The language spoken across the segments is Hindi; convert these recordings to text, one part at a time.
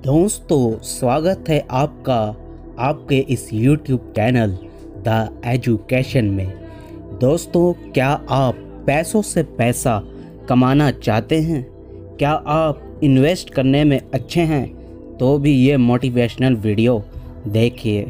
दोस्तों, स्वागत है आपका आपके इस YouTube चैनल द एजुकेशन में। दोस्तों, क्या आप पैसों से पैसा कमाना चाहते हैं? क्या आप इन्वेस्ट करने में अच्छे हैं? तो भी ये मोटिवेशनल वीडियो देखिए।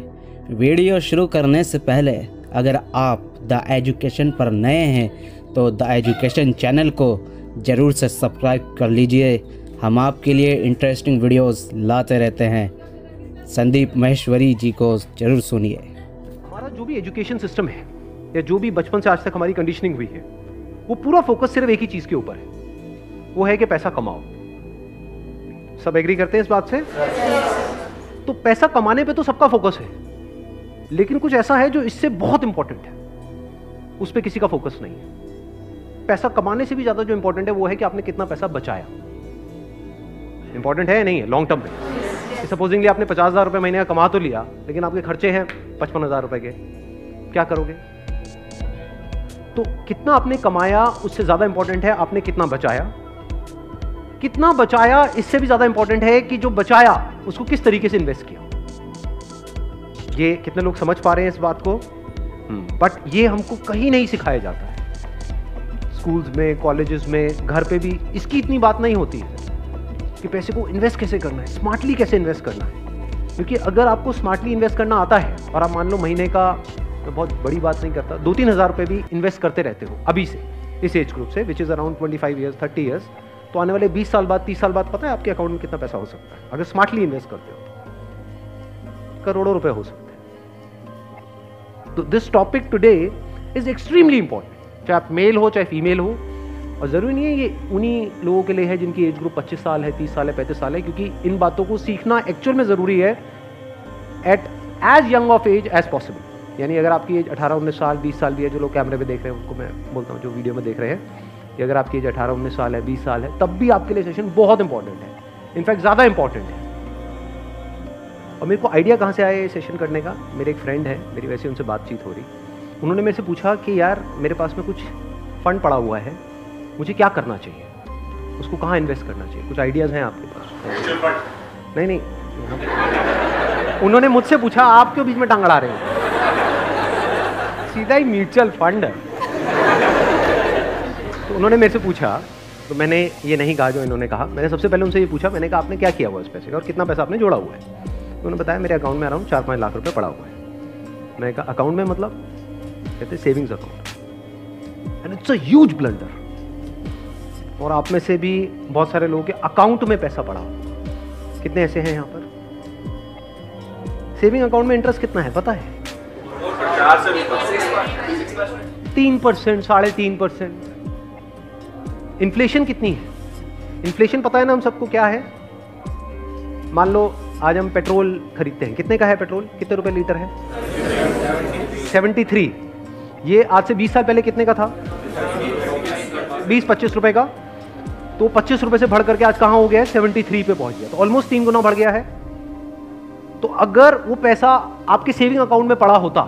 वीडियो शुरू करने से पहले अगर आप द एजुकेशन पर नए हैं तो द एजुकेशन चैनल को ज़रूर से सब्सक्राइब कर लीजिए। हम आपके लिए इंटरेस्टिंग वीडियोस लाते रहते हैं। संदीप महेश्वरी जी को जरूर सुनिए। हमारा जो भी एजुकेशन सिस्टम है या जो भी बचपन से आज तक हमारी कंडीशनिंग हुई है, वो पूरा फोकस सिर्फ एक ही चीज के ऊपर है, वो है कि पैसा कमाओ। सब एग्री करते हैं इस बात से? तो पैसा कमाने पे तो सबका फोकस है, लेकिन कुछ ऐसा है जो इससे बहुत इंपॉर्टेंट है, उस पर किसी का फोकस नहीं है। पैसा कमाने से भी ज्यादा जो इंपॉर्टेंट है वो है कि आपने कितना पैसा बचाया। इंपॉर्टेंट है या नहीं है लॉन्ग टर्म में? सपोजिंगली आपने 50,000 रुपये महीने का कमा तो लिया, लेकिन आपके खर्चे हैं 55,000 रुपए के, क्या करोगे? तो कितना आपने कमाया उससे ज्यादा इंपॉर्टेंट है आपने कितना बचाया। कितना बचाया इससे भी ज्यादा इंपॉर्टेंट है कि जो बचाया उसको किस तरीके से इन्वेस्ट किया। ये कितने लोग समझ पा रहे हैं इस बात को? बट ये हमको कहीं नहीं सिखाया जाता है। स्कूल्स में, कॉलेजेस में, घर पे भी इसकी इतनी बात नहीं होती है कि पैसे को इन्वेस्ट कैसे करना है, स्मार्टली कैसे इन्वेस्ट करना है। क्योंकि अगर आपको स्मार्टली इन्वेस्ट करना आता है और आप मान लो महीने का, मैं बहुत बड़ी बात नहीं करता, 2-3 हज़ार रुपये भी इन्वेस्ट करते रहते हो अभी से, इस एज ग्रुप से, which is around 25 years 30 years, तो आने वाले 20 साल बाद, 30 साल बाद पता है आपके अकाउंट में कितना पैसा हो सकता है? अगर स्मार्टली इन्वेस्ट करते हो करोड़ों रुपए हो सकते हैं। तो this topic today is extremely important, चाहे आप मेल हो चाहे फीमेल हो। और ज़रूरी नहीं है ये उन्हीं लोगों के लिए है जिनकी एज ग्रुप 25 साल है, 30 साल है, 35 साल है, क्योंकि इन बातों को सीखना एक्चुअल में ज़रूरी है at age young of age as possible. यानी अगर आपकी एज 18-19 साल, 20 साल भी है, जो लोग कैमरे पे देख रहे हैं उनको मैं बोलता हूँ, जो वीडियो में देख रहे हैं, कि अगर आपकी एज 18-19 साल है, 20 साल है, तब भी आपके लिए सेशन बहुत इंपॉर्टेंट है, इनफैक्ट ज़्यादा इंपॉर्टेंट है। और मेरे को आइडिया कहाँ से आया ये सेशन करने का? मेरे एक फ्रेंड है, मेरी वैसे उनसे बातचीत हो रही, उन्होंने मेरे से पूछा कि यार मेरे पास में कुछ फंड पड़ा हुआ है, मुझे क्या करना चाहिए, उसको कहाँ इन्वेस्ट करना चाहिए? कुछ आइडियाज़ हैं आपके पास? नहीं, उन्होंने मुझसे पूछा, आप क्यों बीच में टांग अड़ा रहे हो? सीधा ही म्यूचुअल फंड। तो उन्होंने मेरे से पूछा, तो मैंने ये नहीं कहा जो इन्होंने कहा। मैंने सबसे पहले उनसे ये पूछा, मैंने कहा आपने क्या किया हुआ इस पैसे का और कितना पैसा आपने जोड़ा हुआ है? तो उन्होंने बताया मेरे अकाउंट में अराउंड 4-5 लाख रुपए पड़ा हुआ है। मैंने कहा अकाउंट में मतलब? कहते savings account. And it's a huge blunder. और आप में से भी बहुत सारे लोगों के अकाउंट में पैसा पड़ा हो। कितने ऐसे हैं यहाँ पर? सेविंग अकाउंट में इंटरेस्ट कितना है पता है? 3%, 3.5%। इन्फ्लेशन कितनी है? इन्फ्लेशन पता है ना हम सबको क्या है? मान लो आज हम पेट्रोल खरीदते हैं, कितने का है पेट्रोल? कितने रुपए लीटर है? 73। ये आज से 20 साल पहले कितने का था? 20-25 रुपए का। तो 25 रुपए से बढ़ करके आज कहां हो गया है? 73 पे पहुंच गया। तो ऑलमोस्ट 3 गुना बढ़ गया है। तो अगर वो पैसा आपके सेविंग अकाउंट में पड़ा होता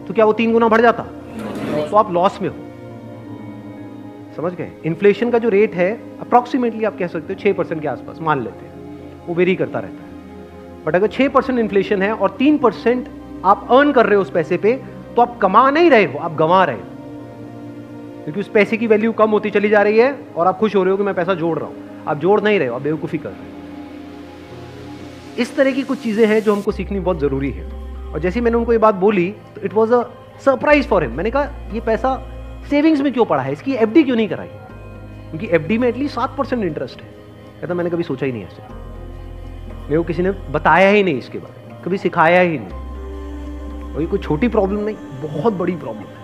तो क्या वो 3 गुना बढ़ जाता? तो आप लॉस में हो। समझ गए? इन्फ्लेशन का जो रेट है अप्रॉक्सीमेटली आप कह सकते हो 6% के आसपास मान लेते हैं, वो वेरी करता रहता है। बट अगर 6% इन्फ्लेशन है और 3% आप अर्न कर रहे हो उस पैसे पे, तो आप कमा नहीं रहे हो, आप गंवा रहे हो, क्योंकि उस पैसे की वैल्यू कम होती चली जा रही है और आप खुश हो रहे हो कि मैं पैसा जोड़ रहा हूं। आप जोड़ नहीं रहे हो, आप बेवकूफ़ी कर रहे हो। इस तरह की कुछ चीज़ें हैं जो हमको सीखनी बहुत ज़रूरी है। और जैसे मैंने उनको ये बात बोली तो it was a surprise for him. मैंने कहा ये पैसा सेविंग्स में क्यों पड़ा है, इसकी एफडी क्यों नहीं कराई? क्योंकि एफडी में एटलीस्ट 7% इंटरेस्ट है। कहता मैंने कभी सोचा ही नहीं ऐसे, मेरे को किसी ने बताया ही नहीं इसके बारे में, कभी सिखाया ही नहीं। और ये कोई छोटी प्रॉब्लम नहीं, बहुत बड़ी प्रॉब्लम है।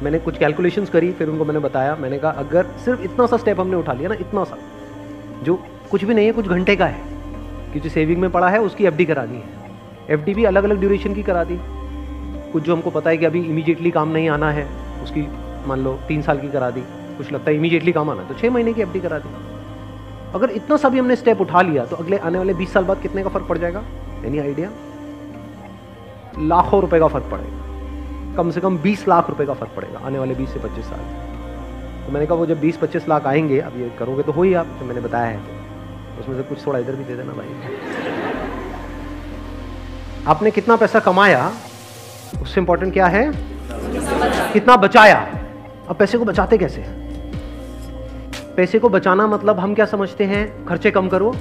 मैंने कुछ कैलकुलेशंस करी, फिर उनको मैंने बताया। मैंने कहा अगर सिर्फ इतना सा स्टेप हमने उठा लिया ना, इतना सा जो कुछ भी नहीं है, कुछ घंटे का है, कि जो सेविंग में पड़ा है उसकी एफडी करानी है। एफडी भी अलग अलग ड्यूरेशन की करा दी। कुछ जो हमको पता है कि अभी इमीडिएटली काम नहीं आना है, उसकी मान लो 3 साल की करा दी। कुछ लगता है इमीडिएटली काम आना, तो 6 महीने की एफडी करा दी। अगर इतना सा भी हमने स्टेप उठा लिया तो अगले आने वाले 20 साल बाद कितने का फर्क पड़ जाएगा? Any idea? लाखों रुपए का फर्क पड़ेगा। कम से कम 20 लाख रुपए का फर्क पड़ेगा आने वाले 20 से 25 साल। तो मैंने कहा वो जब 20-25 लाख आएंगे, अब ये करोगे तो हो ही आप, तो मैंने बताया है। उसमें से कुछ थोड़ा इधर भी दे देना भाई। आपने कितना पैसा कमाया उससे इंपॉर्टेंट क्या है, कितना बचाया। अब पैसे को बचाते कैसे हैं? पैसे को बचाना मतलब हम क्या समझते हैं, खर्चे कम करो,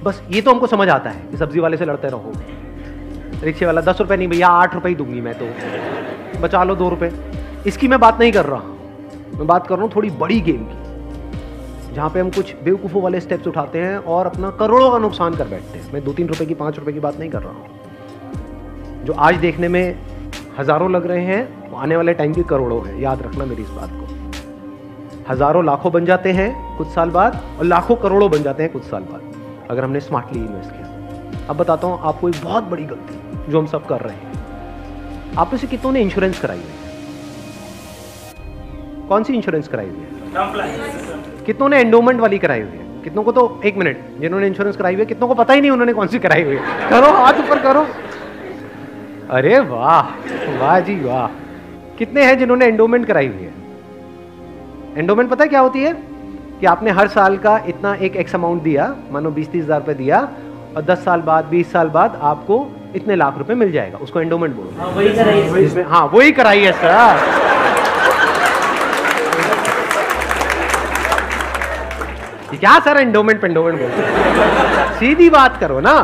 बस ये तो हमको समझ आता है कि सब्जी वाले से लड़ते रहो, रिक्शे वाला 10 रुपए नहीं भैया 8 रुपए ही दूंगी मैं, तो बचा लो 2 रुपए। इसकी मैं बात नहीं कर रहा हूं, मैं बात कर रहा हूं थोड़ी बड़ी गेम की, जहां पे हम कुछ बेवकूफ़ों वाले स्टेप्स उठाते हैं और अपना करोड़ों का नुकसान कर बैठते हैं। मैं 2-3 रुपए की 5 रुपए की बात नहीं कर रहा हूं। जो आज देखने में हजारों लग रहे हैं वो आने वाले टाइम की करोड़ों है। याद रखना मेरी इस बात को। हजारों लाखों बन जाते हैं कुछ साल बाद और लाखों करोड़ों बन जाते हैं कुछ साल बाद, अगर हमने स्मार्टली इन्वेस्ट किया। अब बताता हूं आपको एक बहुत बड़ी गलती जो हम सब कर रहे हैं। आप में से कितनों ने इंश्योरेंस कराई हुई है? कौन सी इंश्योरेंस कराई हुई है? कितनों ने एंडोमेंट वाली कराई हुई है? कितनों को तो, एक मिनट, जिन्होंने इंश्योरेंस कराई हुई है कितनों को पता ही नहीं उन्होंने कौन सी कराई हुई है? करो, हाथ ऊपर करो। अरे वाह, वाह जी वाह। कितने हैं जिन्होंने एंडोमेंट कराई हुई है? एंडोमेंट पता है क्या होती है? कि आपने हर साल का इतना एक एक्स अमाउंट दिया, मानो 20-30 हज़ार रुपए दिया, और 10 साल बाद 20 साल बाद आपको इतने लाख रुपए मिल जाएगा। उसको एंडोमेंट बोलते हैं। वही कराई है। हाँ वही कराई है सर। क्या सर एंडोमेंट पेंडोमेंट बोलते हैं? सीधी बात करो ना।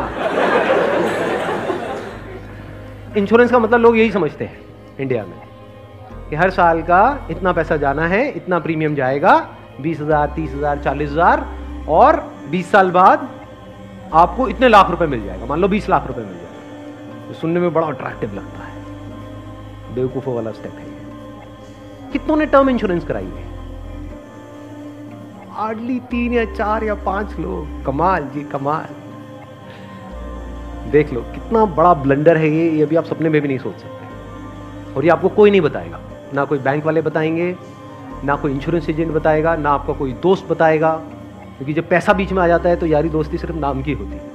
इंश्योरेंस का मतलब लोग यही समझते हैं इंडिया में कि हर साल का इतना पैसा जाना है, इतना प्रीमियम जाएगा, 20,000, 30,000, 40,000, और 20 साल बाद आपको इतने लाख रुपए मिल जाएगा। मान लो 20 लाख रुपए मिल जाएगा। तो सुनने में बड़ा अट्रैक्टिव लगता है। बेवकूफों वाला स्टेप है। कितनों ने टर्म इंश्योरेंस कराई है? हार्डली 3 या 4 या 5 लोग। कमाल जी कमाल। देख लो कितना बड़ा ब्लंडर है ये अभी आप सपने में भी नहीं सोच सकते। और ये आपको कोई नहीं बताएगा, ना कोई बैंक वाले बताएंगे, ना कोई इंश्योरेंस एजेंट बताएगा, ना आपका कोई दोस्त बताएगा, क्योंकि जब पैसा बीच में आ जाता है तो यारी दोस्ती सिर्फ नाम की होती है।